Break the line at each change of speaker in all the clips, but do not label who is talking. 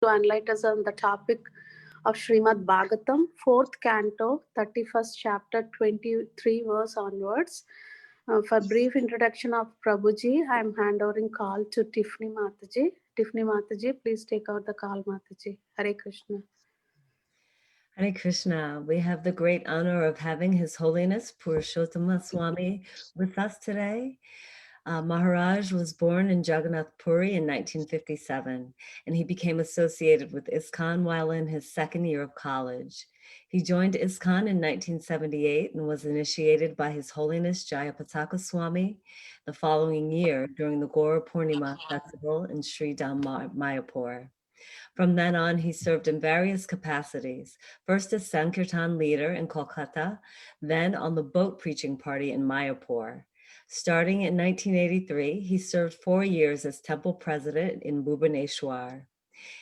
to enlighten us on the topic of Srimad Bhagavatam, 4th canto, 31st chapter, 23 verse onwards. For brief introduction of Prabhuji, I am handovering call to Tiffany Mataji. Tiffany Mataji, please take out the call, Mataji. Hare Krishna.
Hare Krishna. We have the great honor of having His Holiness Purushottama Swami with us today. Maharaj was born in Jagannath Puri in 1957, and he became associated with ISKCON while in his second year of college. He joined ISKCON in 1978 and was initiated by His Holiness Jayapataka Swami the following year during the Gaura Purnima festival in Sri Dham Mayapur. From then on, he served in various capacities, first as Sankirtan leader in Kolkata, then on the boat preaching party in Mayapur. Starting in 1983, he served 4 years as temple president in Bhubaneswar.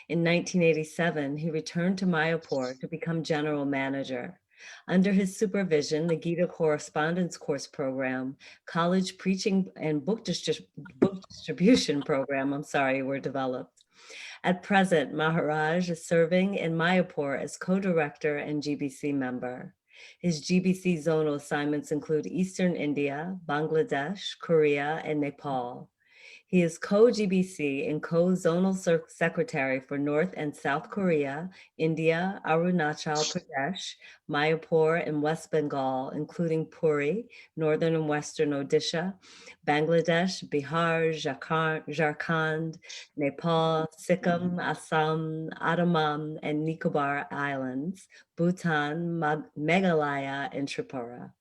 In 1987, he returned to Mayapur to become general manager. Under his supervision, the Gita Correspondence Course Program, College Preaching and Book Distribution Program, were developed. At present, Maharaj is serving in Mayapur as co-director and GBC member. His GBC zonal assignments include Eastern India, Bangladesh, Korea, and Nepal. He is co-GBC and co-zonal secretary for North and South Korea, India, Arunachal Pradesh, Mayapur, and West Bengal, including Puri, Northern and Western Odisha, Bangladesh, Bihar, Jharkhand, Nepal, Sikkim, Assam, Andaman and Nicobar Islands, Bhutan, Meghalaya, and Tripura.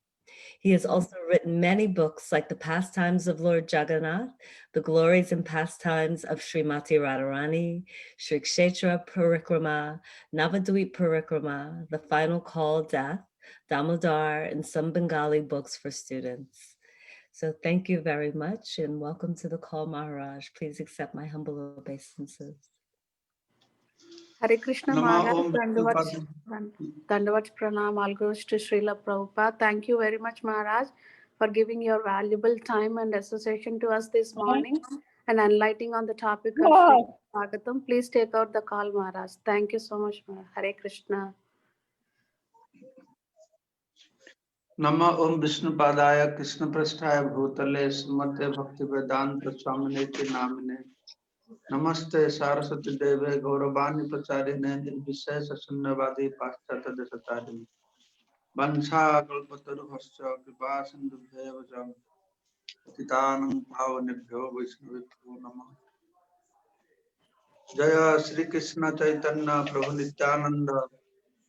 He has also written many books like The Pastimes of Lord Jagannath, The Glories and Pastimes of Srimati Radharani, Shri Kshetra Parikrama, Navadvip Parikrama, The Final Call, Death, Damodar, and some Bengali books for students. So thank you very much and welcome to the call, Maharaj. Please accept my humble obeisances.
Hare Krishna Maharaj, Dandavat Pranam, all goes to Srila Prabhupada. Thank you very much, Maharaj, for giving your valuable time and association to us this morning and enlightening on the topic of Srimad Bhagavatam. Please take out the call, Maharaj. Thank you so much, Maharaj. Hare Krishna.
Nama Om Vishnu Padaya Krishna Prasthaya Bhutale Srimate Bhakti Vedanta Swamine Namine Namaste Saraswati Deve Gauravani Pracharine Nirvishesha Sunyavadi Paschata Desatari Vansha Kalpataru Hascha Kripa Sindhu Bheva Titanam Pavanebhyo Vaishnavibhyo Namah Jaya Sri Krishna Chaitanya Prabhu Nityananda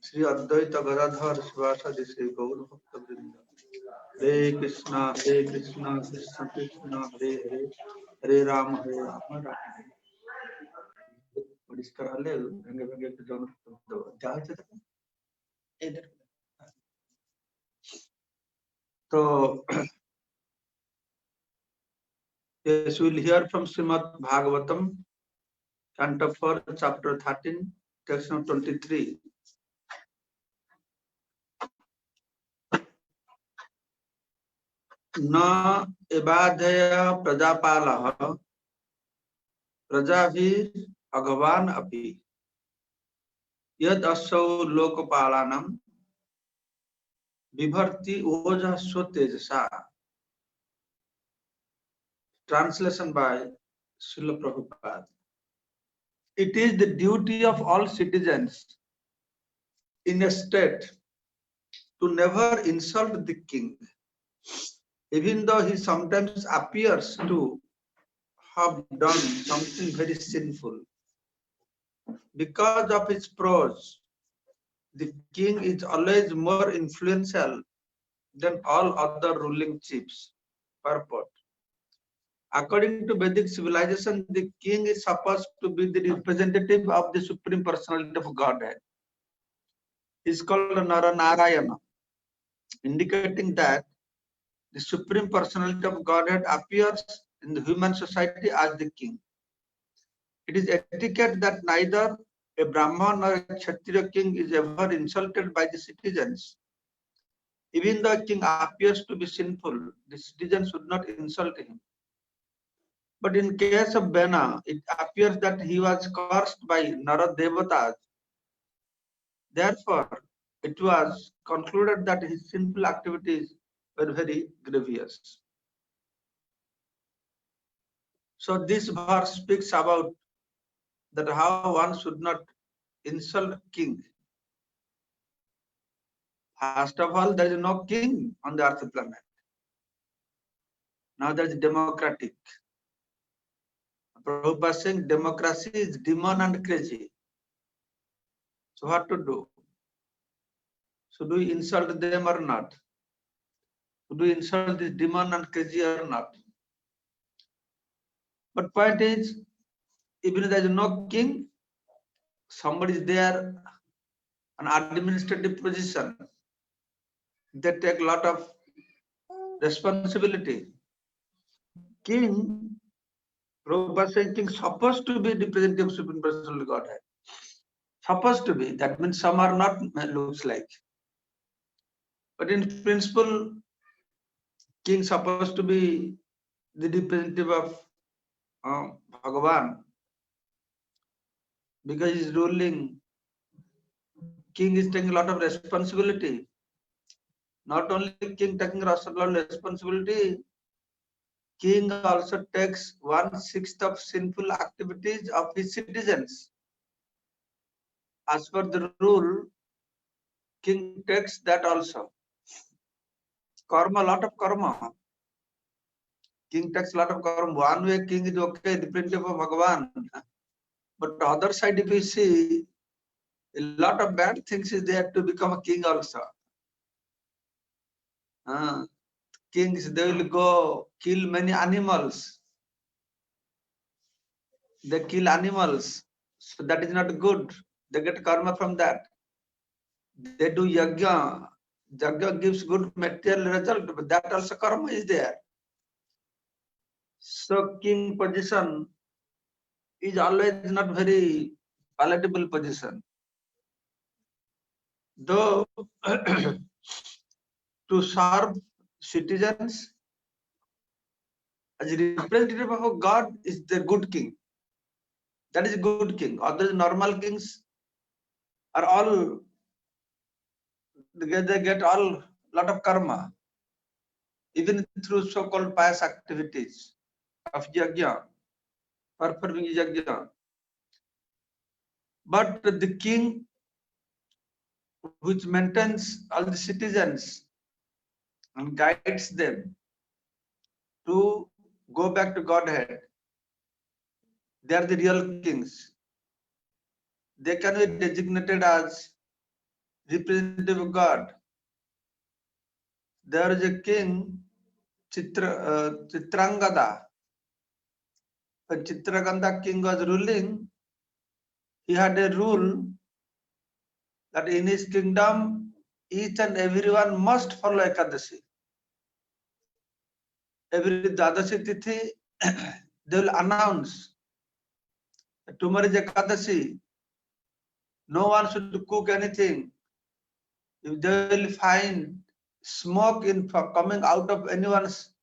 Sri Advaita Gadadhar Sivasadi Sri Gaur Bhakta Vrinda Hare Krishna Krishna Krishna Hare Hare Hare Rama Rama परिष्कार ले भंगे भंगे के जन जाते इधर तो yes, we will hear from Srimad Bhagavatam, Canto 4, Chapter 13, Text 23. Na ebadhaya prajapalaha prajabhir agavan api yad asau lokapalanam vibharti ojasva tejasa. Translation by Srila Prabhupada. It is the duty of all citizens in a state to never insult the king, even though he sometimes appears to have done something very sinful. Because of his prose, the king is always more influential than all other ruling chiefs. Purport. According to Vedic civilization, the king is supposed to be the representative of the Supreme Personality of Godhead. He is called Naranarayana, indicating that the Supreme Personality of Godhead appears in the human society as the king. It is etiquette that neither a Brahman nor a Kshatriya king is ever insulted by the citizens. Even though a king appears to be sinful, the citizens should not insult him. But in case of Bena, it appears that he was cursed by Nara Devatas. Therefore, it was concluded that his sinful activities were very grievous. So this verse speaks about that how one should not insult king. First of all, there is no king on the earth planet. Now there is democratic. Prabhupada saying democracy is demon and crazy. So what to do? Should we insult them or not? Should we insult this demon and crazy or not? But point is, even if there is no king, somebody is there, an administrative position. They take a lot of responsibility. King, Prabhupada saying king supposed to be representative of Supreme Personal Godhead. Supposed to be. That means some are not, looks like. But in principle, king supposed to be the representative of Bhagavan. Because he's ruling, king is taking a lot of responsibility. Not only king taking a lot of responsibility, king also takes 1/6 of sinful activities of his citizens. As per the rule, king takes that also. Karma, lot of karma. King takes a lot of karma. One way king is okay, representative of Bhagavan. But the other side, if you see, a lot of bad things is there to become a king also. Kings, they will go kill many animals. They kill animals. So that is not good. They get karma from that. They do yajna. Yajna gives good material result, but that also karma is there. So king position is always not very palatable position. Though to serve citizens as a representative of God is the good king. That is a good king. Other normal kings are all, they get all lot of karma, even through so-called pious activities of yajna, performing yajna. But the king, which maintains all the citizens and guides them to go back to Godhead, they are the real kings. They can be designated as representative of God. There is a king, Chitrangada. When Chitrangada king was ruling, he had a rule that in his kingdom, each and everyone must follow Ekadashi. Every Dadashi Tithi, they will announce, tomorrow is Ekadashi. No one should cook anything. If they will find smoke coming out of anyone's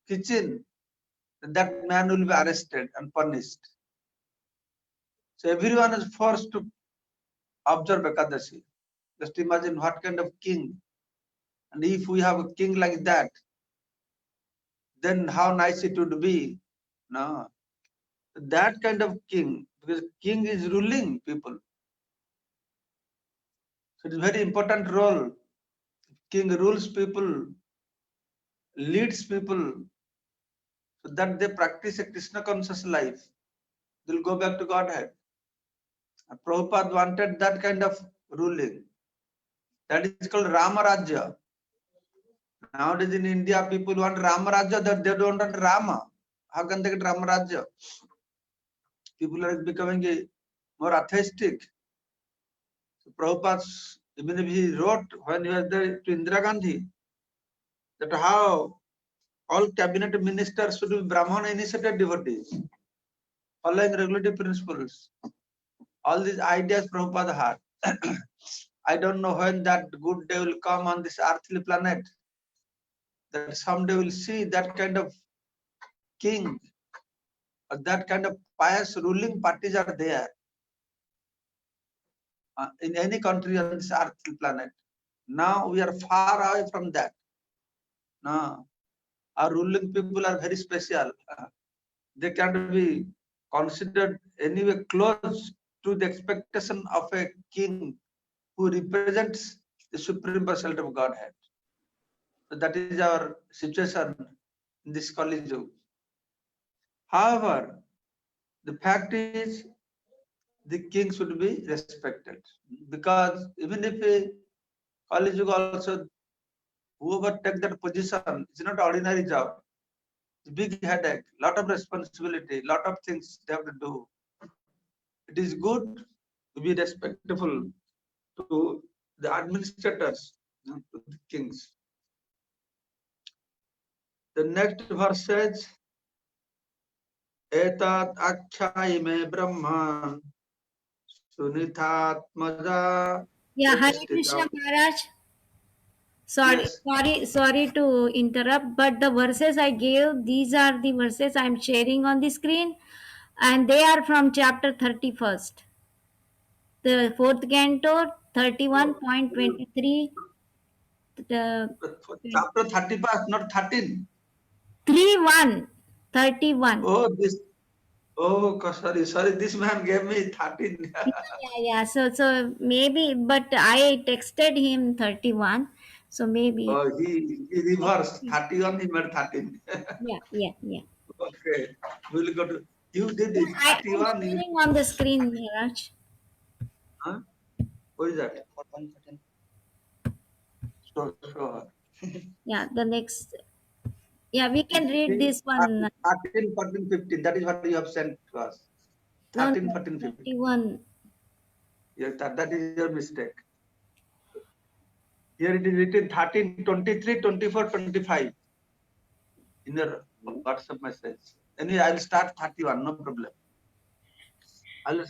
kitchen, that man will be arrested and punished. So everyone is forced to observe Ekadashi. Just imagine what kind of king. And if we have a king like that, then how nice it would be. No. That kind of king, because king is ruling people. So it is a very important role. King rules people, leads people, so that they practice a Krishna conscious life. They'll go back to Godhead. And Prabhupada wanted that kind of ruling. That is called Rama Rajya. Nowadays in India, people want Rama Rajya, that they don't want Rama. How can they get Rama Rajya? People are becoming more atheistic. So Prabhupada, even if he wrote when he was there to Indira Gandhi, that how all cabinet ministers should be Brahmana initiated devotees, following regulative principles. All these ideas Prabhupada had. I don't know when that good day will come on this earthly planet, that someday we'll see that kind of king that kind of pious ruling parties are there in any country on this earthly planet. Now we are far away from that. Now our ruling people are very special. They can't be considered anyway close to the expectation of a king who represents the supreme personality of Godhead. So that is our situation in this Kali Yuga. However, the fact is the king should be respected, because even if a Kali Yuga also, whoever take that position, it's not ordinary job. It's big headache, lot of responsibility, lot of things they have to do. It is good to be respectful to the administrators, to the kings. The next verse says, Etat akshai me brahman sunithatmaja.
Yeah, Hare Krishna Maharaj.
Yes.
Sorry to interrupt, but the verses I gave, these are the verses I'm sharing on the screen, and they are from chapter 31st. The fourth canto, 31.23.
Chapter 35, not 13.
31.
Oh, this. Oh, sorry. This man gave me 13.
Yeah. So maybe, but I texted him 31. So maybe.
Oh, he reversed 31. He made 13.
Yeah.
Okay, we'll go to. You did it.
I'm
31. You,
sharing on the screen, Maharaj.
huh? What is that? Sure.
Yeah, the next. Yeah, we can read this one.
13, 14, 15. That is what you have sent to us. 13, 14, 15.
31.
Yes, that is your mistake. Here it is written 13, 23, 24, 25 in your WhatsApp message. Anyway, I will start 31, no problem. I will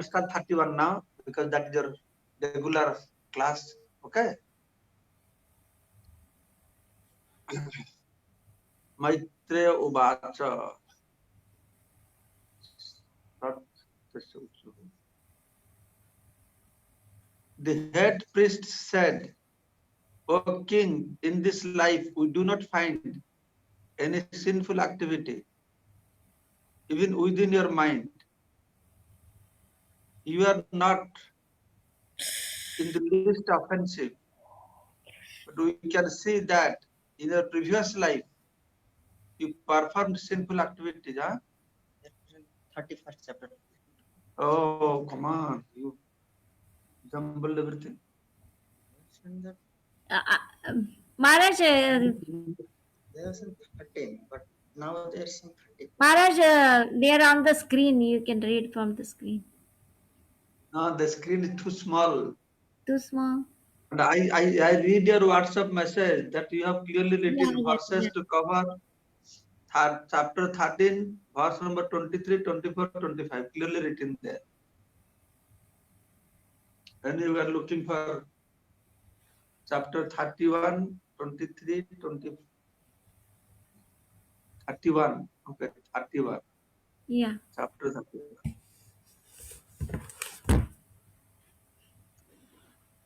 start 31 now because that is your regular class. Okay. Maitreya Uvacha. The head priest said, O king, in this life we do not find any sinful activity, even within your mind. You are not in the least offensive. But we can see that in your previous life, you performed sinful activities. Huh?
31st chapter.
Oh, come on. You jumbled everything.
Maharaj,
There was some 13, but now there's some 30.
Maharaj, they are on the screen. You can read from the screen.
No, the screen is too small.
Too small.
And I read your WhatsApp message that you have clearly written verses to cover chapter 13, verse number 23, 24, 25. Clearly written there. And you are looking for chapter 31, 23, 20, 31. Okay, 31.
Yeah.
Chapter 31.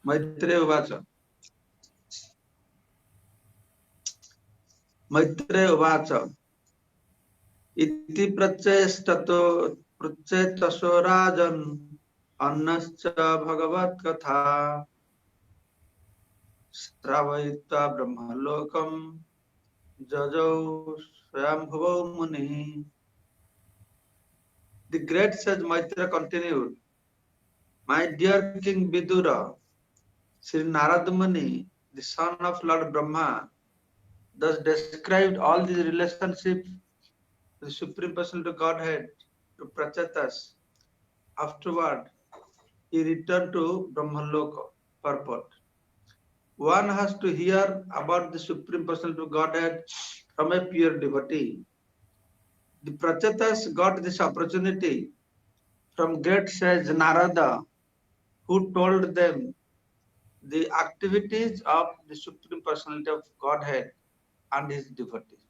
Maitreya Uvacha. Maitreya Uvacha. Iti prachetaso rajan annascha bhagavat katha Sravayita brahmalokam jajau swayambhava muni. The great sage Maitreya continued, My dear King Vidura, Sri Narada Muni, the son of Lord Brahma, thus described all these relationships to the Supreme Personality of Godhead to Prachetas. Afterward, he returned to Brahmaloka. Purport. One has to hear about the Supreme Personality of Godhead from a pure devotee. The Prachetas got this opportunity from great sage Narada, who told them the activities of the Supreme Personality of Godhead and his devotees.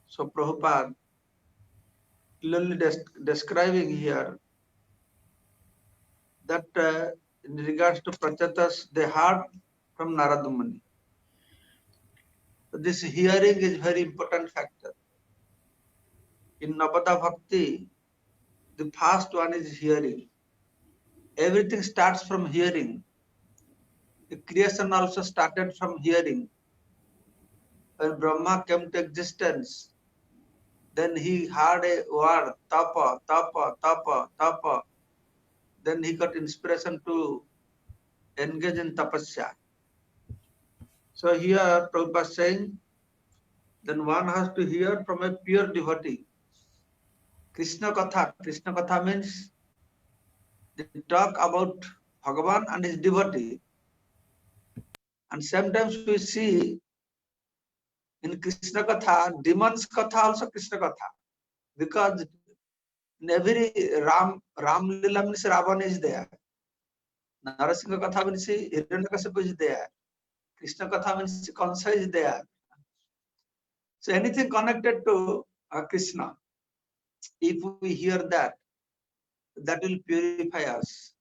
So Prabhupada clearly describing here that in regards to Prachatas, they heard from Narada Muni. So this hearing is very important factor. In Navada Bhakti, the first one is hearing. Everything starts from hearing. The creation also started from hearing. When Brahma came to existence, then he heard a word, tapa, tapa, tapa, tapa. Then he got inspiration to engage in tapasya. So here Prabhupada is saying, then one has to hear from a pure devotee. Krishna Katha means they talk about Bhagavan and his devotee. And sometimes we see in Krishna Katha, demons Katha also Krishna Katha. Because in every Ram Lila means Ravan is there. Narasingha Katha means Hiranyakasipu is there. Krishna Katha means Kansa is there. So anything connected to Krishna, if we hear that, that will purify us.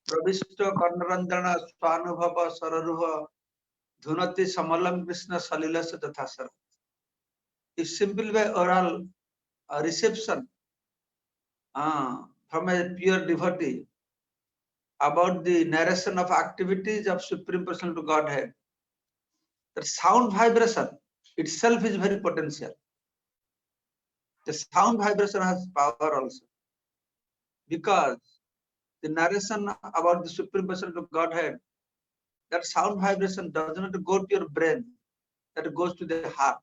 Pravishta Karnarandana Swanubhava Sararuha Dhunati Samalam Krishna Salilasa Tathasara. If simple way oral reception from a pure devotee about the narration of activities of Supreme Personality Godhead, the sound vibration itself is very potential. The sound vibration has power also. Because the narration about the Supreme Personality of Godhead, that sound vibration does not go to your brain, that goes to the heart.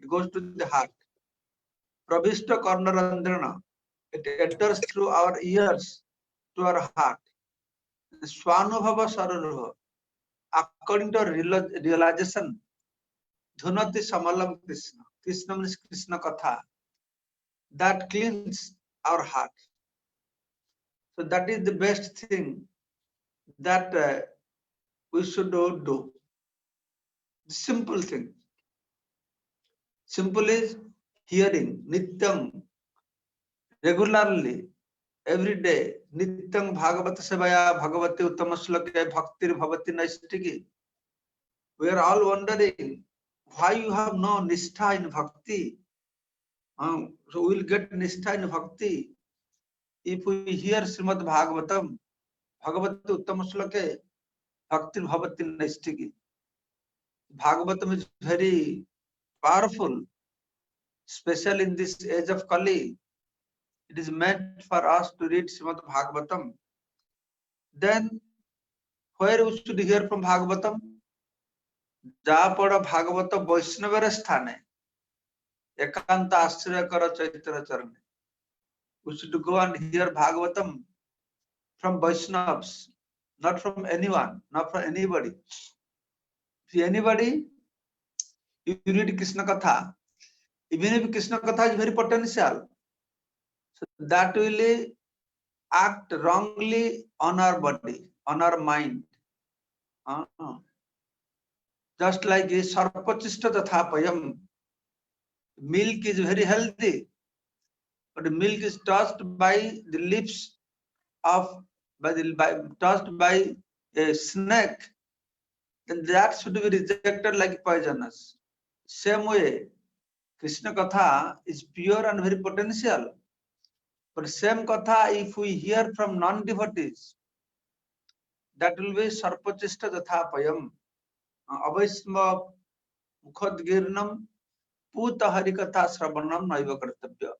It goes to the heart. Pravishta Karnarandana, it enters through our ears to our heart. Swanubhava Sararuha, according to realization, Dhunati Samalam Krishna. Krishna means Krishna Katha. That cleans our heart. So that is the best thing that we should do. Simple thing. Simple is hearing, nityam, regularly, every day, nityam bhagavata sevaya bhagavati uttamaslake bhaktir bhavati naistiki. We are all wondering why you have no nishtha in bhakti. So we will get nishtha in bhakti if we hear Srimad Bhagavatam, Bhagavati uttamaslake bhaktir bhavati naistiki. Bhagavatam is very powerful, especially in this age of Kali. It is meant for us to read Srimad Bhagavatam. Then, where we should hear from Bhagavatam? Japada Bhagavata Vaishnavara Sthane. Ekanta Ashraya Kara Chaitanya Charane. We should go and hear Bhagavatam from Vaishnavas, not from anyone, not from anybody. If anybody, you read Krishna Katha, even if Krishna Katha is very potential, so that will act wrongly on our body, on our mind. Just like a sarpachista tathapayam, milk is very healthy, but the milk is touched by the lips of, touched by a snake, then that should be rejected like poisonous. Same way, Krishna Katha is pure and very potential. But same Katha, if we hear from non-devotees, that will be sarpachista tathapayam. Avaisma mukhadgirnam puta harikatha sravanam naiva kartabhya.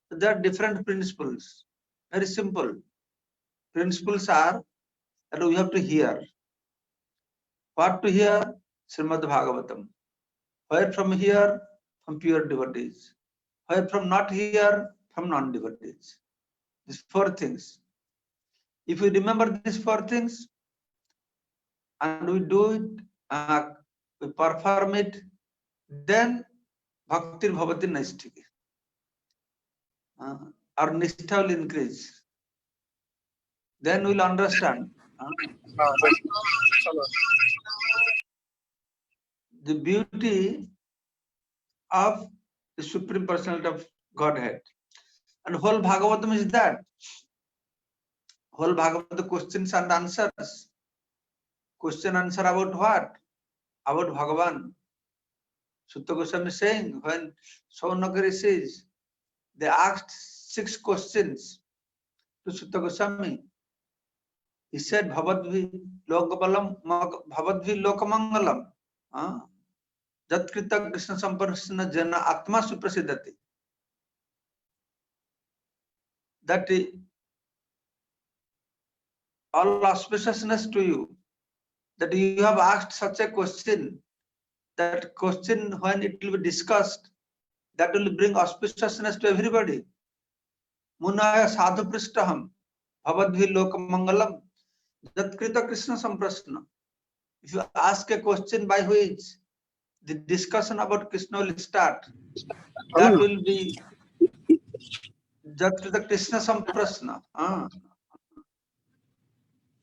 There are different principles. Very simple. Principles are that we have to hear. What to hear? Srimad Bhagavatam. Where from here? From pure devotees. Where from not here? From non-devotees. These four things. If we remember these four things and we do it, we perform it, then Bhaktir Bhavati Naistiki. Our Nishtha will increase. Then we'll understand the beauty of the Supreme Personality of Godhead. And whole Bhagavatam is that. Whole Bhagavatam questions and answers. Question answer about what? About Bhagavan. Sutta Goswami is saying, when Saunaka rishis, they asked 6 questions to Sutta Goswami. He said, Bhavadvi Lokabalam, Bhavadvi Lokamangalam. Jatkrita Krishna Samparasana Jana Atma Suprasidati. That all auspiciousness to you, that you have asked such a question. That question, when it will be discussed, that will bring auspiciousness to everybody. Munaya sadhu prishtaham, bhavadvi lokamangalam, jatkrita Krishna samprasna. If you ask a question by which the discussion about Krishna will start, that will be jatkrita Krishna samprasna.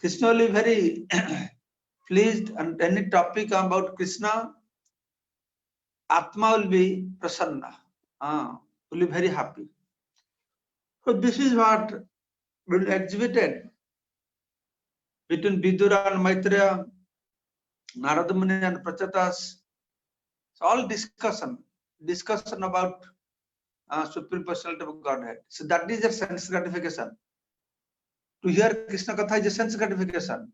Krishna will be very pleased, and any topic about Krishna, Atma will be prasanna, will be very happy. So this is what will be exhibited between Vidura and Maitreya, Narada Muni and Prachetas. So all discussion about Supreme Personality of Godhead. So that is a sense gratification. To hear Krishna Katha is a sense gratification.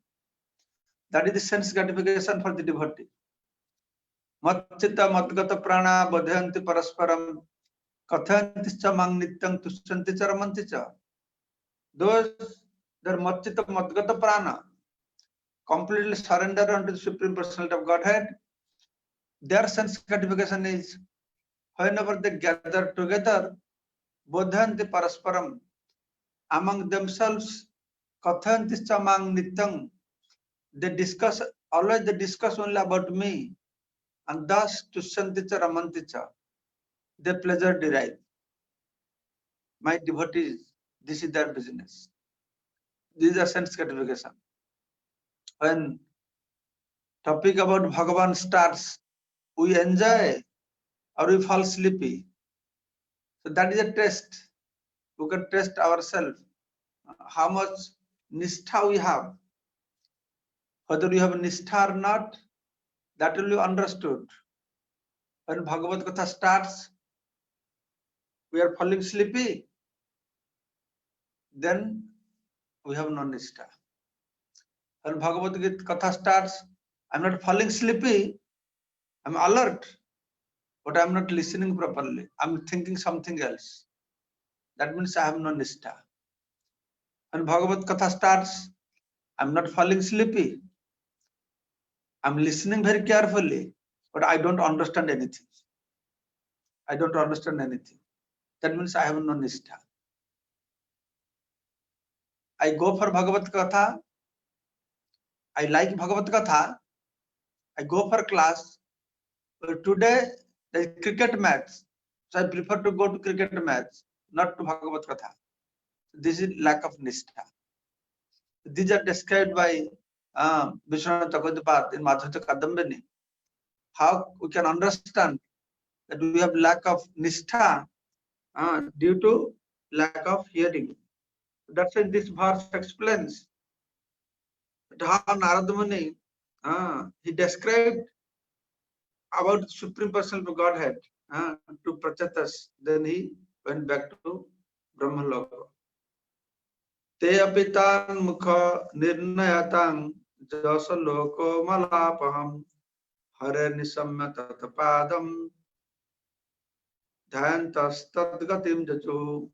That is the sense gratification for the devotee. Matchita matgata prana bodhayanti parasparam kathayanti cha mang nityam tushyanti charamanti cha. Those that are matchita matgata prana, completely surrender unto the Supreme Personality of Godhead, their sense gratification is whenever they gather together, bodhayanti parasparam, among themselves, kathayanti cha mang nityam, they discuss, always they discuss only about me, and thus tushyanti cha ramanti cha, they pleasure derive. My devotees, this is their business. This is a sense gratification. When topic about Bhagavan starts, we enjoy or we fall sleepy. So that is a test. We can test ourselves how much nishtha we have. Whether you have nishtha or not, that will be understood. When Bhagavad Gita starts, we are falling sleepy, then we have no nishtha. When Bhagavad Gita starts, I'm not falling sleepy, I'm alert, but I'm not listening properly. I'm thinking something else. That means I have no nishtha. When Bhagavad Gita starts, I'm not falling sleepy. I'm listening very carefully, but I don't understand anything. I don't understand anything. That means I have no nishtha. I go for Bhagavad Gita. I like Bhagavad Gita. I go for class. But today, there is cricket match. So I prefer to go to cricket match, not to Bhagavad Gita. This is lack of nishtha. These are described by Vishwanath Chakravarti in Madhurya Kadambini. How we can understand that we have lack of nishtha due to lack of hearing. That's why this verse explains that how Narada Muni he described about the Supreme Personality of Godhead to Prachetas. Then he went back to Brahmaloka. Te apitan mukha nirnayatang jasa loko malapaham hare nisamya tatapadam dhyantas tadgatim jacho.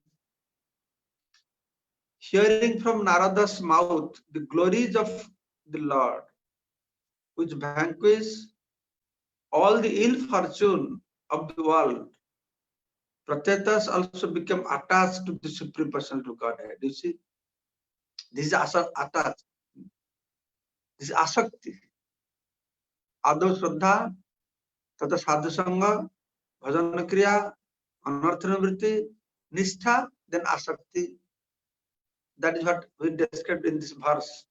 Hearing from Narada's mouth the glories of the Lord, which vanquish all the ill fortune of the world, Prachetas also became attached to the Supreme Personality of Godhead. You see, this is attached. This is asakti. Ado Shraddha, Tata Sadhu Sangha, Bhajana Kriya, Anarthana Vritti, Nishtha, then asakti. That is what we described in this verse.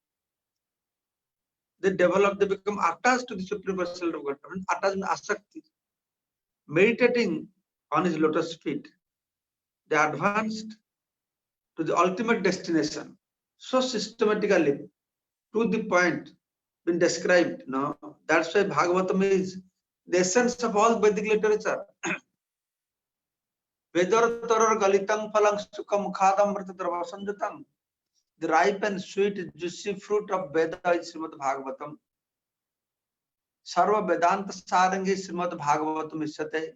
They become attached to the Supreme Personality of Godhead. Attached in asakti. Meditating on his lotus feet. They advanced to the ultimate destination so systematically, to the point, been described. No, that's why Bhagavatam is the essence of all Vedic literature. Vedar tarar galitang phalang sukam khadam mrtadra vasanjatam. The ripe and sweet, juicy fruit of Veda is Srimad Bhagavatam. Sarva Vedanta Sarangi Srimad Bhagavatam Isyate.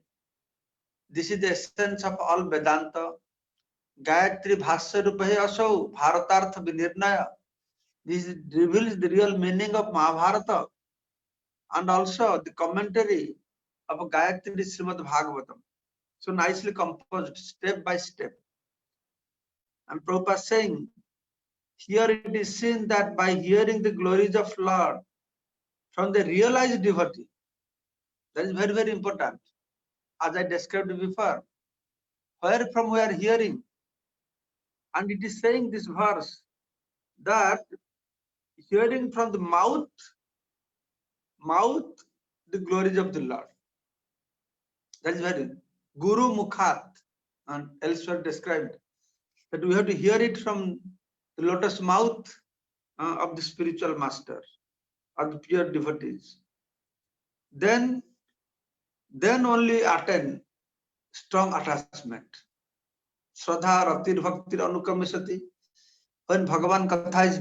This is the essence of all Vedanta. Gayatri Bhasya Rupahe Asau Bharatartha Vinirnaya. This reveals the real meaning of Mahabharata and also the commentary of Gayatri Srimad Bhagavatam. So nicely composed, step by step. And Prabhupada saying, here it is seen that by hearing the glories of Lord from the realized devotee, that is very, very important. As I described before, where from we are hearing, and it is saying this verse that hearing from the mouth, the glories of the Lord. That is very Guru Mukhat, and elsewhere described that we have to hear it from the lotus mouth of the spiritual master, of the pure devotees. Then only attain strong attachment. Shraddha, Ratir, Bhaktir, Anukamisati. When Bhagavan Katha is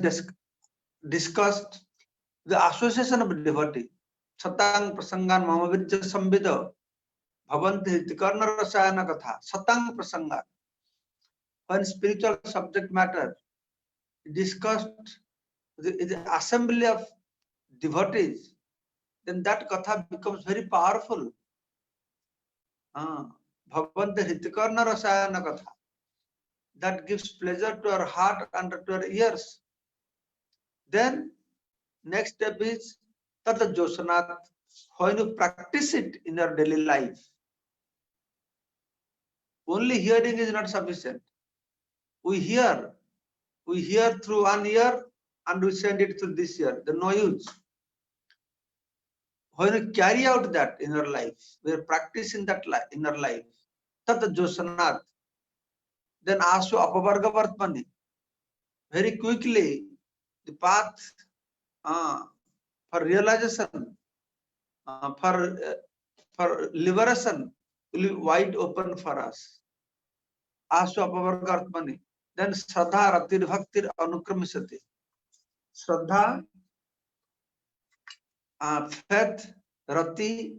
discussed, the association of devotee, Satang Prasangan Mamavirja Sambhida, Bhavanti Hitikarna Rasayana Katha, Satang Prasangan. When spiritual subject matter discussed the assembly of devotees, then that katha becomes very powerful. Bhavanti Hitikarna Rasayana Katha. That gives pleasure to our heart and to our ears. Then next step is Tata Josanath, when you practice it in your daily life. Only hearing is not sufficient. We hear through one ear and we send it through this ear. There's no use. When you carry out that in your life, we are practicing that in our life. Tata Josanath. Then Asu Apavarga Vartmani. Very quickly, the path for realization, for liberation will be wide open for us. Asu Apavarga Vartmani. Then Shraddha, Ratir, Bhaktir, Anukramisati. Shraddha, faith, Rati,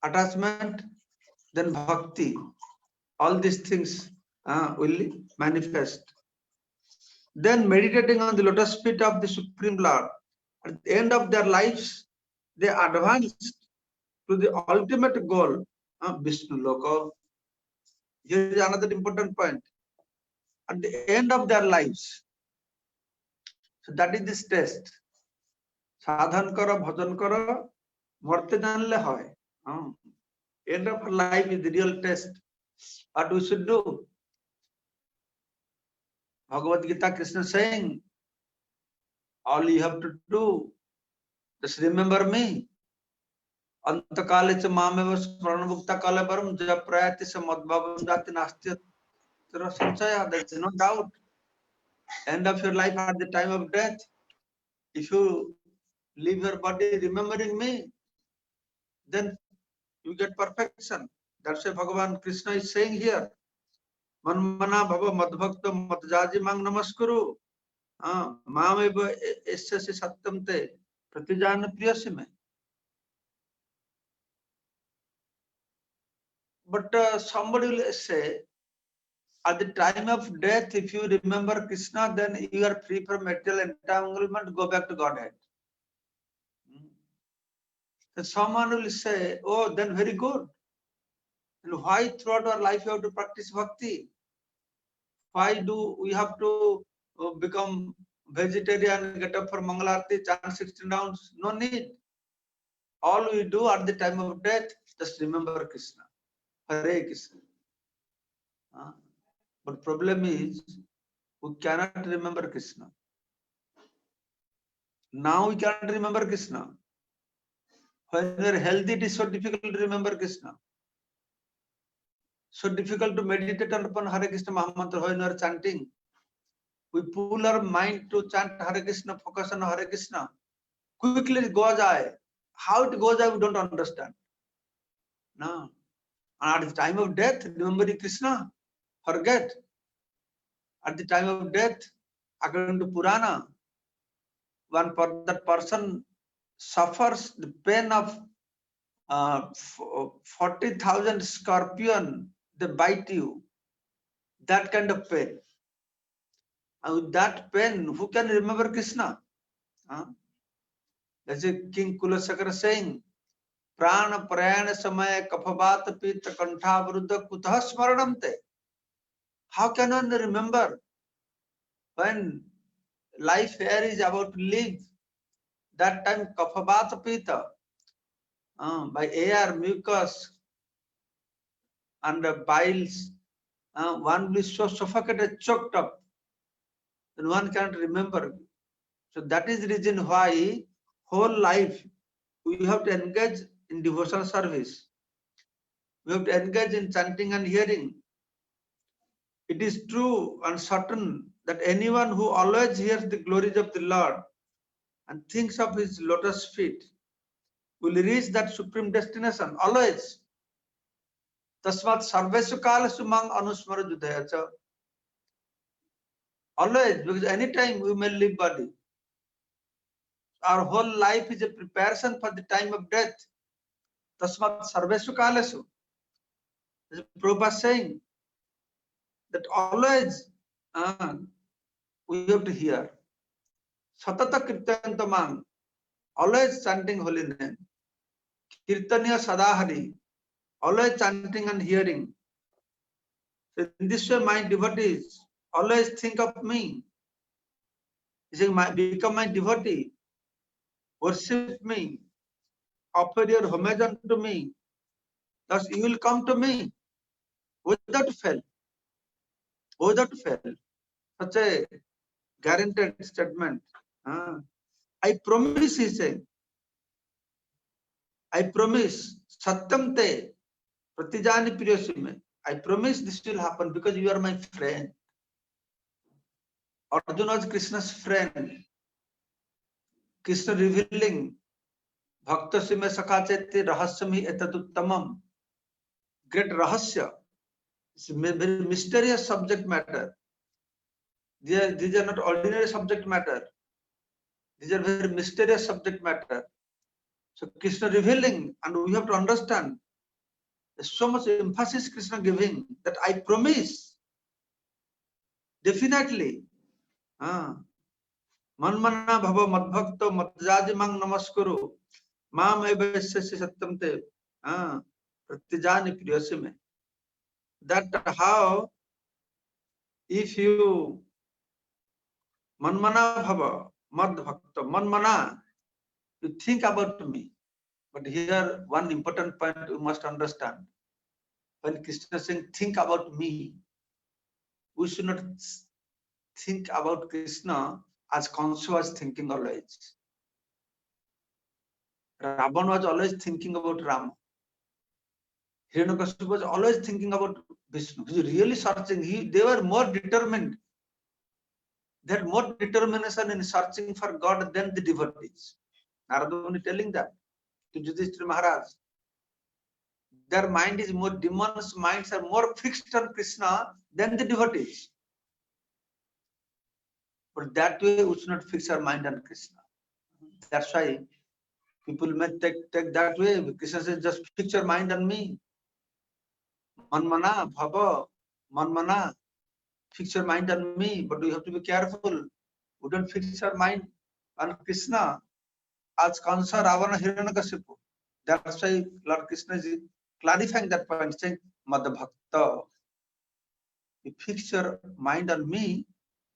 attachment, then Bhakti. All these things will manifest. Then meditating on the lotus feet of the Supreme Lord. At the end of their lives, they advanced to the ultimate goal of Vishnu Loka. Here is another important point. At the end of their lives, so that is this test. Sadhan karo, bhajan karo, morte janle hoy. End of life is the real test. What we should do? Bhagavad Gita, Krishna saying, all you have to do, just remember me. Antakale cha mameva pranabhukta kalabaram japrayati samadbhavam jati nasti sanchaya. There is no doubt. End of your life at the time of death, if you leave your body remembering me, then you get perfection. That's why Bhagavan Krishna is saying here, Manmana bhava madbhakta matjaji mang namaskuru. Mameva esyasi satyam te pratijana priyasime. But somebody will say, at the time of death, if you remember Krishna, then you are free from material entanglement, go back to Godhead. Then someone will say, oh, then very good. And why throughout our life you have to practice bhakti? Why do we have to become vegetarian, get up for Mangalarti, chant 16 rounds? No need. All we do at the time of death, just remember Krishna. Hare Krishna. But problem is, we cannot remember Krishna. Now we cannot remember Krishna. When we are healthy, it is so difficult to remember Krishna. so difficult to meditate upon Hare Krishna Mahamantra when you are chanting. We pull our mind to chant Hare Krishna, focus on Hare Krishna. Quickly it goes away. How it goes away, we don't understand. No. And at the time of death, remembering Krishna, forget. At the time of death, according to Purana, that person suffers the pain of 40,000 scorpion, they bite you. That kind of pain. And with that pain, who can remember Krishna? That's a King Kulasakara saying, Prana prayana samaya kaphavat pita kantha vrudha kutah smaranamte. How can one remember when life here is about to leave? That time kaphavat pita, by air, mucus, and biles, one will be so suffocated, choked up, and one can't remember. So that is the reason why whole life we have to engage in devotional service. We have to engage in chanting and hearing. It is true and certain that anyone who always hears the glories of the Lord and thinks of his lotus feet will reach that supreme destination always. Tasmat sarvesu kalasu mang anusmara judhayacha. Always, because anytime we may leave body. Our whole life is a preparation for the time of death. Tasmat sarvesu kalasu. Prabhupada saying that always we have to hear. Satata kirtantamang, always chanting holy name. Kirtaniya sadahari, always chanting and hearing. So in this way, my devotees always think of me. He says, become my devotee, worship me, offer your homage unto me. Thus you will come to me without fail. Without fail. Such a guaranteed statement. I promise, he said. I promise. Satyam te pratijani priyasime. I promise this will happen because you are my friend. Arjuna was Krishna's friend. Krishna revealing Bhakta Sime Sakachete Rahasyami Etatuttamam. Great Rahasya. It's a very mysterious subject matter. These are not ordinary subject matter. These are very mysterious subject matter. So Krishna revealing, and we have to understand. There's so much emphasis Krishna giving that I promise. Definitely. Manmana bhava madbhakto madjajimang namaskuru. Mam evasyasya satyamte. Pratijani priyasime. That how if you manmana bhava madbhakto, manmana, you think about me. But here one important point you must understand. When Krishna is saying think about me, we should not think about Krishna as Kansa was thinking always. Ravan was always thinking about Rama. Hiranyakashipu was always thinking about Vishnu. He was really searching. They were more determined. They had more determination in searching for God than the devotees. Narada Muni telling that to Yudhishthira Maharaj. Their mind is more, demons' minds are more fixed on Krishna than the devotees. But that way we should not fix our mind on Krishna. That's why people may take that way. Krishna says, just fix your mind on me. Manmana, bhava, manmana, fix your mind on me. But we have to be careful. We don't fix our mind on Krishna as Kansa, Ravana, Hiranyakashipu. That's why Lord Krishna is clarifying that point, saying, Madhbhakta. You fix your mind on me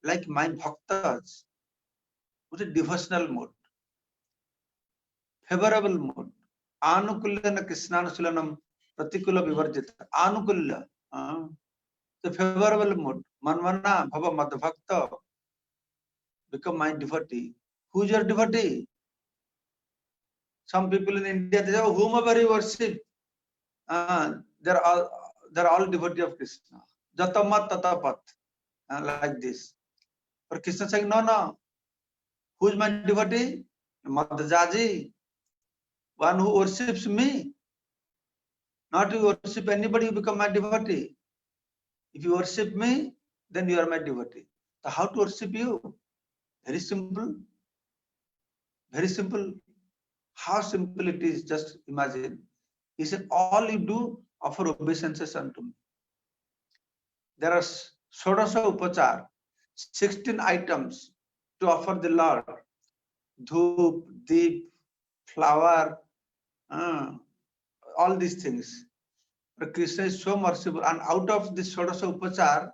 like my bhaktas, with a devotional mode, favorable mode. Anukulyana Krishnanasulanam Pratikula Vivarjita. Anukulya. The favorable mode. Manmana Bhava Madhbhakta. Become my devotee. Who is your devotee? Some people in India, they say, whomever you worship, they're all devotee of Krishna. Jatamat tatapat, like this. But Krishna saying, no, no. Who's my devotee? Madhyaji, one who worships me. Not you worship anybody, you become my devotee. If you worship me, then you are my devotee. So how to worship you? Very simple. Very simple. How simple it is, just imagine. He said, all you do, offer obeisances unto me. There are Shodasha Upachar, 16 items to offer the Lord. Dhoop, deep, flower, all these things. But Krishna is so merciful, and out of this Shodasha Upachar,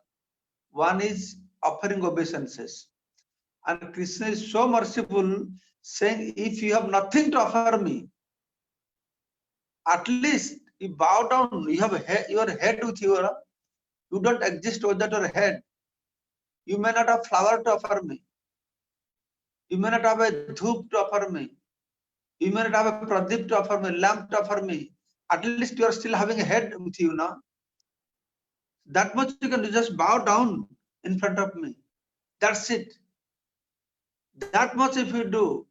one is offering obeisances. And Krishna is so merciful, saying, if you have nothing to offer me, at least you bow down, you have your head with you. You don't exist without your head. You may not have flower to offer me. You may not have a dhoop to offer me. You may not have a pradip to offer me, lamp to offer me. At least you are still having a head with you now. That much you can do, just bow down in front of me. That's it. That much if you do,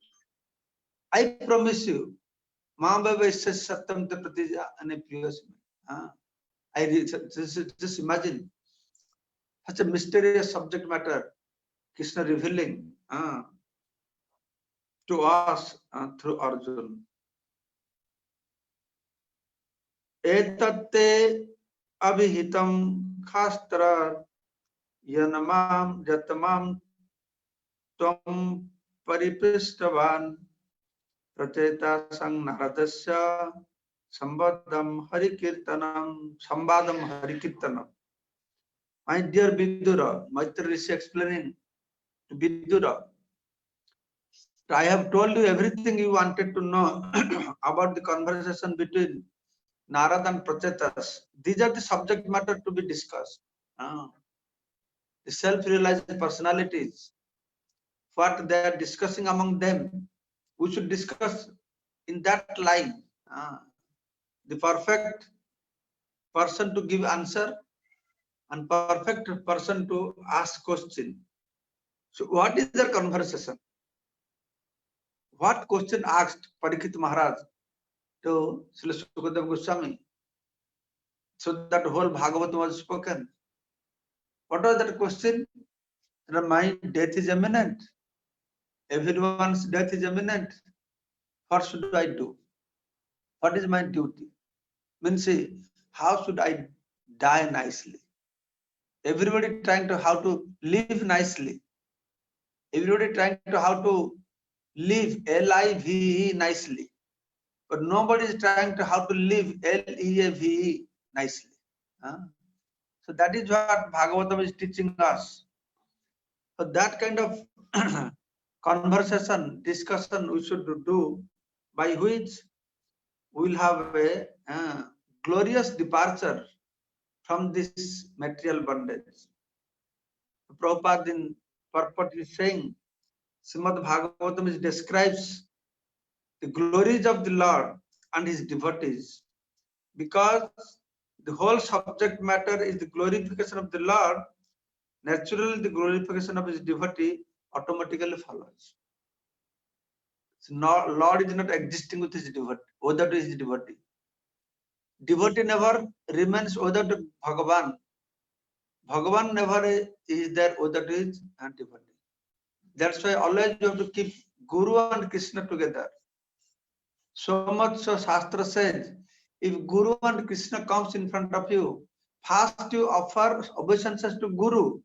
I promise you, just imagine such a mysterious subject matter, Krishna revealing to us through Arjuna. Etatte abhihitam khastra yanamam jatamam tvam paripishtavan pracheta sang naradasya sambadam harikirtanam. My dear Vidura, Maitri Rishi explaining to Vidura, I have told you everything you wanted to know about the conversation between Narad and Prachetas. These are the subject matter to be discussed. The self-realized personalities, what they are discussing among them, we should discuss in that line. The perfect person to give answer and perfect person to ask question. So what is their conversation? What question asked Parikshit Maharaj to Srila Sukadeva Goswami? So that whole Bhagavatam was spoken. What was that question? My death is imminent. Everyone's death is imminent. What should I do? What is my duty? Means, how should I die nicely? Everybody trying to how to live nicely. Everybody trying to how to live L-I-V-E nicely. But nobody is trying to how to live L-E-A-V-E nicely. So that is what Bhagavatam is teaching us. So that kind of conversation, discussion we should do, by which we will have a glorious departure from this material bondage. Prabhupada in purport is saying, Srimad Bhagavatam describes the glories of the Lord and his devotees, because the whole subject matter is the glorification of the Lord. Naturally, the glorification of his devotee automatically follows. So Lord is not existing with his devotee, without his devotee. Devotee never remains without Bhagavan. Bhagavan never is there without his devotee. That's why always you have to keep Guru and Krishna together. So much so Shastra says, if Guru and Krishna comes in front of you, first you offer obeisances to Guru,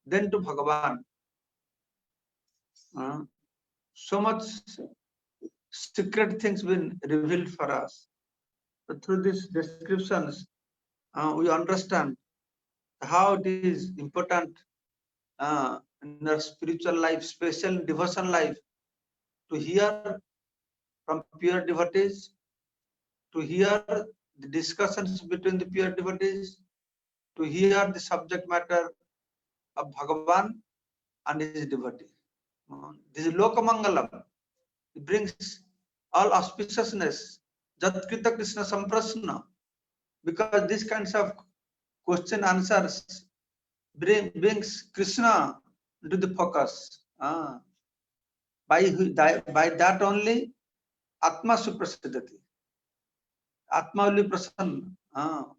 then to Bhagavan. So much secret things been revealed for us. But through these descriptions, we understand how it is important in our spiritual life, special devotion life, to hear from pure devotees, to hear the discussions between the pure devotees, to hear the subject matter of Bhagavan and his devotee. This is Lokamangalam. It brings all auspiciousness. Jatkrita Krishna Samprasna. because this kinds of question answers brings Krishna into the focus. By that only Atma Suprasiddhati. Atma will be prasanna,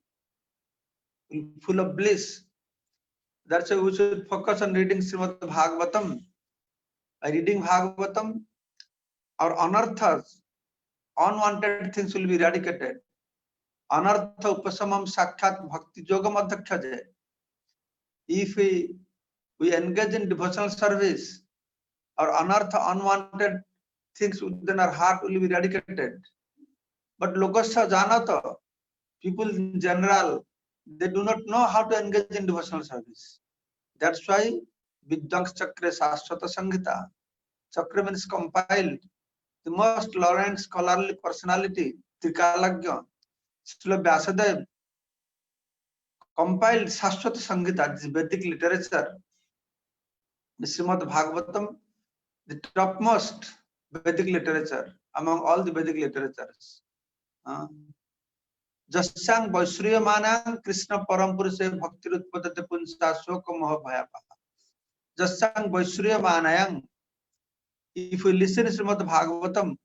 full of bliss. That's why we should focus on reading Srimad Bhagavatam. By reading Bhagavatam, our anarthas, unwanted things will be eradicated. Anartha upasamam sakshat bhakti yogam adhyakshaje. If we engage in devotional service, our anartha, unwanted things within our heart will be eradicated. But lokasya janata, people in general, they do not know how to engage in devotional service. That's why Vidyang Chakra Saswata Sanghita. Chakra means compiled. The most learned scholarly personality, Trikalagya, Srila Vyasadeva, compiled Saswata Sanghita, this Vedic literature. The Srimad Bhagavatam, the topmost Vedic literature among all the Vedic literatures. Jasyang Vaishriya Manang Krishna Parampuruse Bhakti Rutpadate Punsa Soka Mahabhayapa. Jasyang Vaishriya Manayang. If we listen to Srimad Bhagavatam,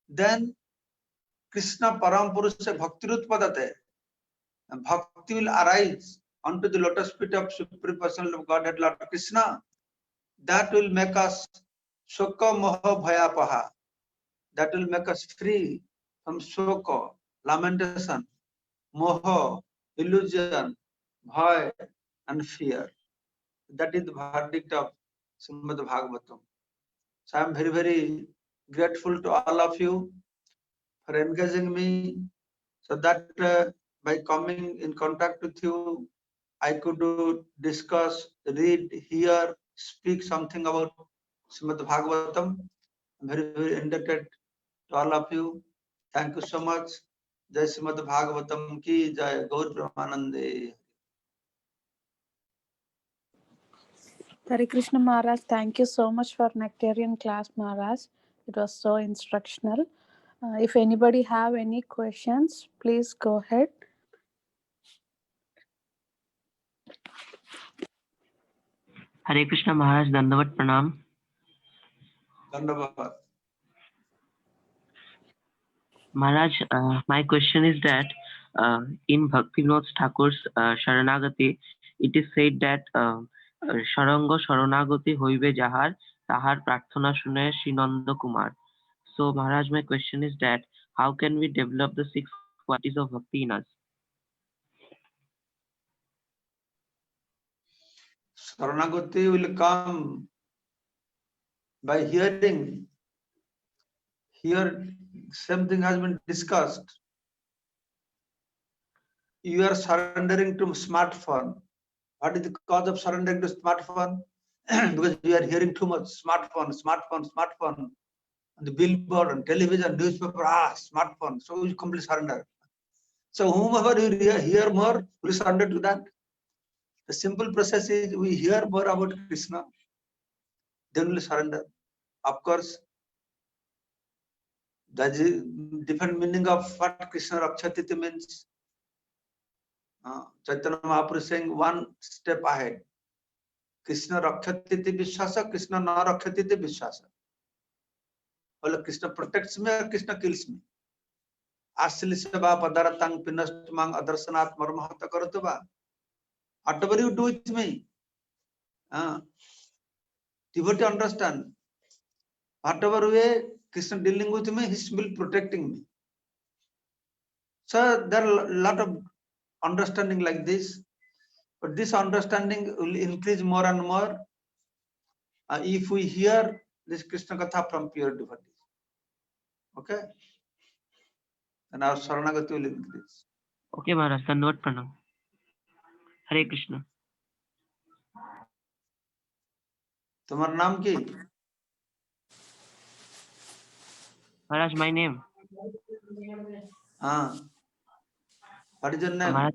then Krishna Parampuruse Bhakti Rutpadate. Bhakti will arise onto the lotus feet of Supreme Personality of Godhead Lord Krishna. That will make us Soka Moha Bhayapaha. That will make us free from Soka, lamentation, Moha, illusion, Bhaya, and fear. That is the verdict of Srimad Bhagavatam. So I am very, very grateful to all of you for engaging me, so that by coming in contact with you, I could discuss, read, hear, speak something about Srimad Bhagavatam. I'm very, very indebted to all of you. Thank you so much. Jai Srimad Bhagavatam ki jai, Gaur Brahmanande.
Hare Krishna Maharaj, thank you so much for Nectarian class, Maharaj. It was so instructional. If anybody have any questions, please go ahead.
Hare Krishna Maharaj, Dandavat Pranam.
Dandavad.
Maharaj, my question is that in Bhaktivinoda Thakur's Sharanagati, it is said that Sharanga Sharanagati hoibe jahar, tahar prarthana shune Srinanda Kumar. So Maharaj, my question is that how can we develop the 6 qualities of bhakti in us?
Saranagati will come by hearing. Here, same thing has been discussed. You are surrendering to smartphone. What is the cause of surrendering to smartphone? Because you are hearing too much smartphone on the billboard, on television, newspaper, smartphone. So you completely surrender. So whomever you hear more, will surrender to that. The simple process is we hear more about Krishna, then we surrender. Of course, there is different meaning of what Krishna Rakshati means. Chaitanya Mahaprabhu saying one step ahead. Krishna Rakshati Vishwasa, Krishna na Rakshati Vishwasa. Well, Krishna protects me or Krishna kills me. Asli Seva Padaratang Pinastamang Adarsanat Marmahata Karatava. Whatever you do with me, devotee understand. Whatever way Krishna dealing with me, he will protecting me. So there are a lot of understanding like this, but this understanding will increase more and more if we hear this Krishna Katha from pure devotees. Okay? And our Saranagati will increase.
Okay Maharaj, Dandavat Pranam. Hare Krishna.
Tomar naam ki?
Maharaj, my name?
What is your name?
Maharaj,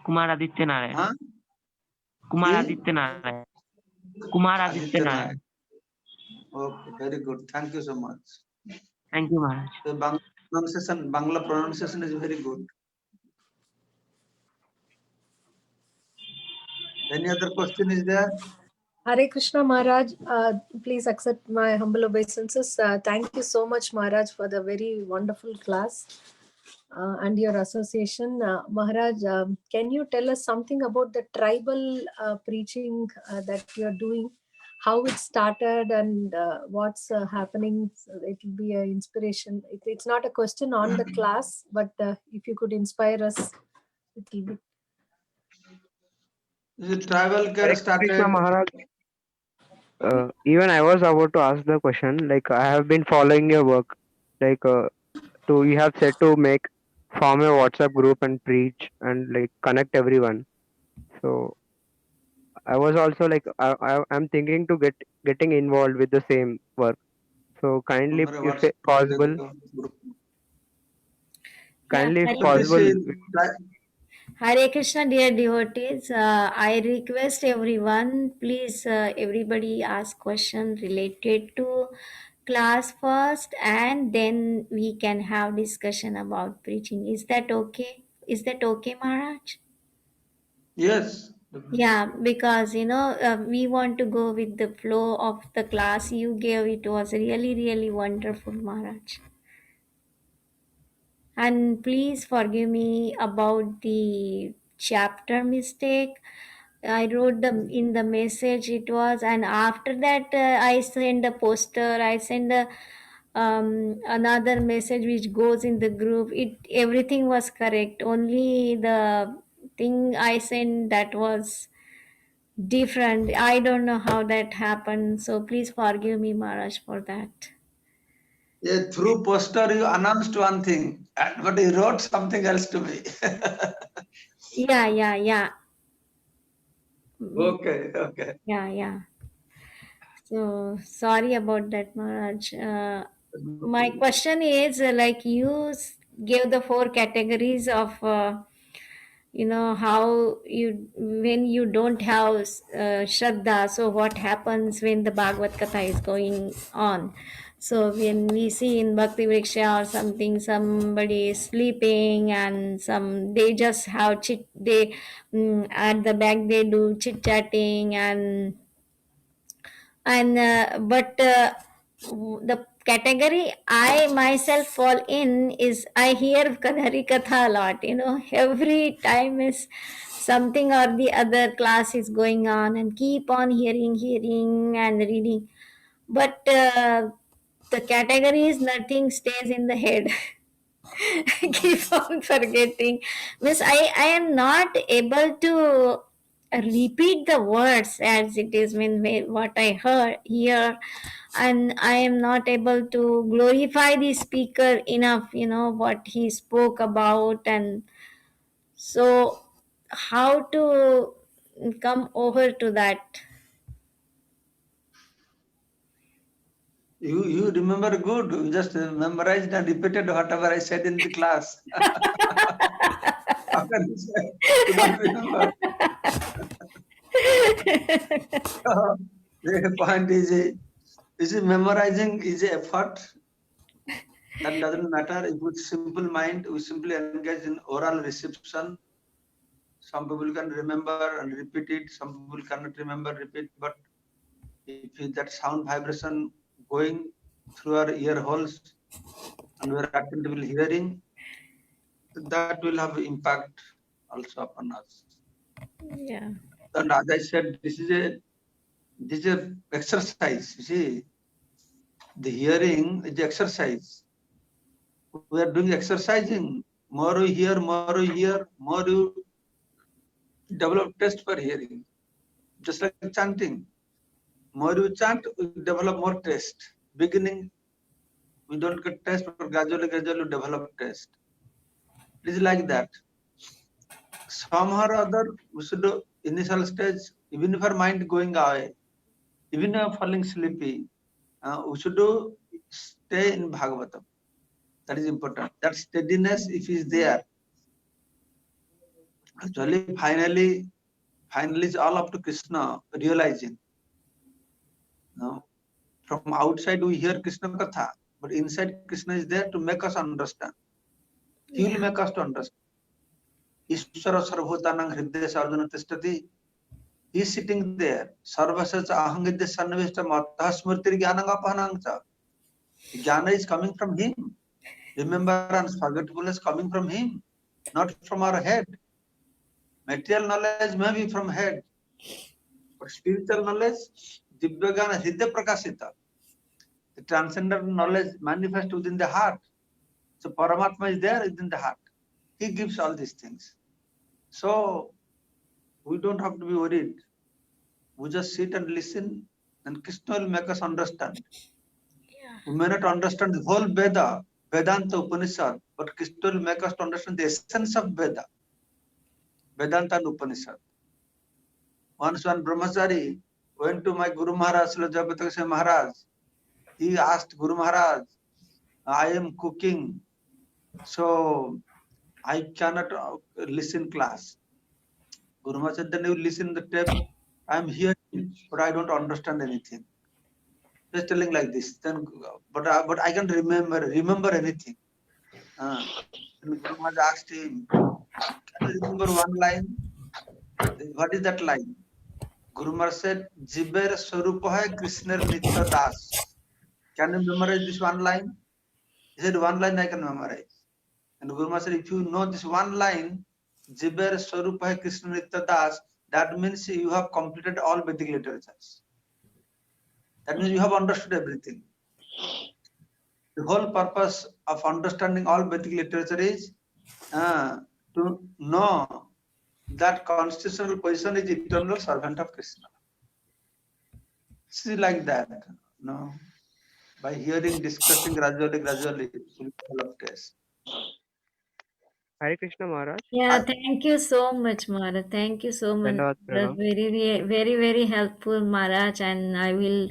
Kumar Aditya Narayan. Kumar Aditya Narayan. Kumar Aditya Narayan.
Okay, very good. Thank you so much.
Thank you, Maharaj.
The Bangla pronunciation is very good. Any other question is there?
Hare Krishna Maharaj, please accept my humble obeisances. Thank you so much, Maharaj, for the very wonderful class and your association. Maharaj, can you tell us something about the tribal preaching that you are doing? How it started and what's happening? So it will be an inspiration. It's not a question on the class, but if you could inspire us, it will be.
The tribal care
Hare
started.
Krishna Maharaj. Even I was about to ask the question. Like I have been following your work. Like you have said to form a WhatsApp group and preach and like connect everyone. So I was also like I'm thinking to getting involved with the same work. So kindly,
Hare
if
WhatsApp
possible,
group.
kindly if
Hare
But this
possible.
is
Hare Krishna, dear devotees. I request everyone, please, everybody ask question related to class first, and then we can have discussion about preaching. Is that okay? Is that okay, Maharaj?
yes.
Yeah, because we want to go with the flow of the class you gave. It was really, really wonderful, Maharaj. And please forgive me about the chapter mistake. I wrote them in the message it was, and after that I send a poster. I send a another message which goes in the group. It everything was correct. Only the thing I sent that was different. I don't know how that happened. So please forgive me, Maharaj, for that.
Yeah, through poster you announced one thing, but you wrote something else to me.
Yeah.
Okay.
Yeah. So sorry about that, Maharaj. My question is like gave the 4 categories of how you when you don't have Shraddha, so what happens when the Bhagavad Katha is going on. So when we see in Bhakti Vriksha or something, somebody is sleeping and they just have at the back they do chit chatting and but the category I myself fall in is I hear Hari Katha a lot. Every time is something or the other class is going on and keep on hearing and reading. But the category is nothing stays in the head. I keep on forgetting. Miss, I am not able to repeat the words as it is what I heard here, and I am not able to glorify the speaker enough, what he spoke about, and so how to come over to that.
You remember good. You just memorized and repeated whatever I said in the class. How can you say you don't remember? The point is memorizing is an effort. That doesn't matter. If with simple mind, we simply engage in oral reception. Some people can remember and repeat it. Some people cannot remember, repeat. But if that sound vibration going through our ear holes and we are attentively hearing, that will have impact also upon us.
Yeah.
And as I said, this is a exercise. You see, the hearing is exercise. We are doing exercising. More you hear, more you develop taste for hearing. Just like chanting. More you chant, we develop more taste. Beginning, we don't get taste, but gradually develop taste. It is like that. Somehow or other, we should do initial stage, even if our mind going away, even if falling sleepy, we should do stay in Bhagavatam. That is important. That steadiness, if is there, actually, finally, it's all up to Krishna realizing. From outside, we hear Krishna Katha, but inside, Krishna is there to make us understand. He will make us to understand. Ishvara sarvbhutanang hridaya sarvajana tishtati. He is sitting there. Sarvasya ahangidya sannavishta matah smritir jnanapahanangcha. Jnana is coming from him. Remembrance, forgetfulness coming from him, not from our head. Material knowledge may be from head, but spiritual knowledge, Divyagana Hridaya Prakashita. The transcendental knowledge manifests within the heart. So Paramatma is there within the heart. He gives all these things. So we don't have to be worried. We just sit and listen, and Krishna will make us understand. We may not understand the whole Veda, Vedanta Upanishad, but Krishna will make us to understand the essence of Veda, Vedanta and Upanishad. Once one brahmachari went to my Guru Maharaj, Srila Jayapataka Maharaj. He asked Guru Maharaj, I am cooking, so I cannot listen class. Guru Maharaj said, then you listen the tape. I am hearing, but I don't understand anything. Just telling like this. Then, but I can remember anything. Then Guru Maharaj asked him, can you remember one line? What is that line? Guru Maharaj said, Jiber Swarupa hai Krishna Nitya Das. Can you memorize this one line? He said, one line I can memorize. And Guru Maharaj said, if you know this one line, Jiber Swarupa hai Krishna Nitya Das, that means you have completed all Vedic literatures. That means you have understood everything. The whole purpose of understanding all Vedic literature is to know that constitutional position is eternal servant of Krishna. See like that, no? By hearing, discussing gradually, it will develop taste.
Hare Krishna Maharaj.
Yeah, thank you so much, Maharaj. Thank you so much.
Dandavad
That's
pranam.
very helpful, Maharaj. And I will,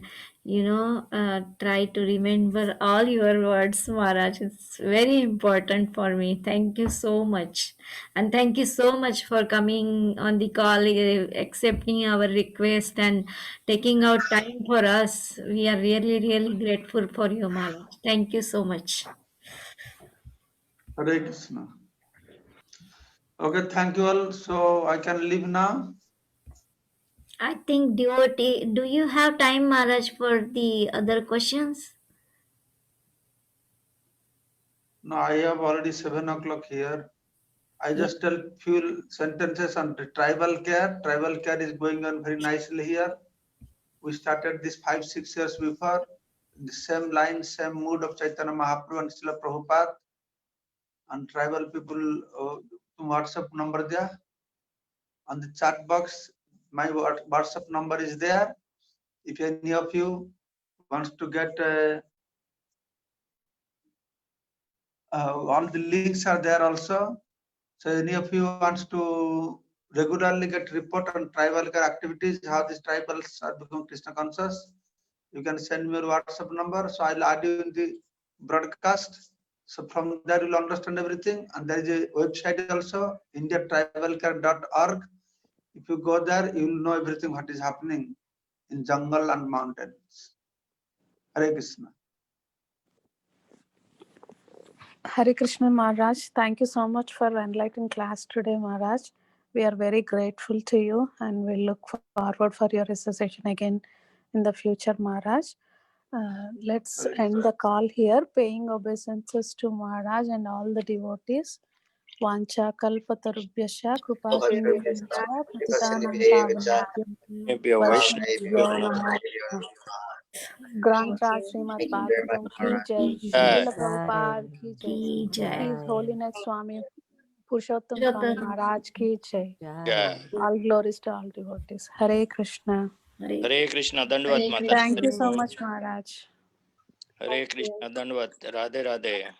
try to remember all your words, Maharaj. It's very important for me. Thank you so much. And thank you so much for coming on the call, accepting our request and taking out time for us. We are really grateful for you, Maharaj. Thank you so much.
Hare Krishna. Okay, thank you all. So I can leave now.
I think devotee, do you have time, Maharaj, for the other questions?
No, I have already 7 o'clock here. I just tell few sentences on the tribal care. Tribal care is going on very nicely here. We started this 5-6 years before. The same line, same mood of Chaitanya Mahaprabhu and Srila Prabhupada. And tribal people, WhatsApp number there. On the chat box, my WhatsApp number is there. If any of you wants to get all the links are there also. So any of you wants to regularly get report on tribal care activities, how these tribals are becoming Krishna conscious, you can send me your WhatsApp number. So I'll add you in the broadcast. So from there you'll understand everything. And there is a website also, indiatribalcare.org. If you go there, you will know everything what is happening in jungle and mountains. Hare Krishna.
Hare Krishna Maharaj, thank you so much for enlightening class today, Maharaj. We are very grateful to you and we look forward for your association again in the future, Maharaj. Let's end the call here, paying obeisances to Maharaj and all the devotees. Vancha kalpatarubhyasya krupa sindhubhyascha patitanam pavanebhyo vaishnavibhyo namo namaha. Grant Raj Srimad Bhagavatam ki jai, Srila Prabhupada ki
Ki
jai,
jai.
His Holiness Swami Purushottam Swami Maharaj ki jai.
Jai.
All glories to all devotees. Hare Krishna.
Hare Krishna, Dandavad Mata.
Thank you so much, Maharaj.
Hare Krishna, Dandavad. Radhe Radhe.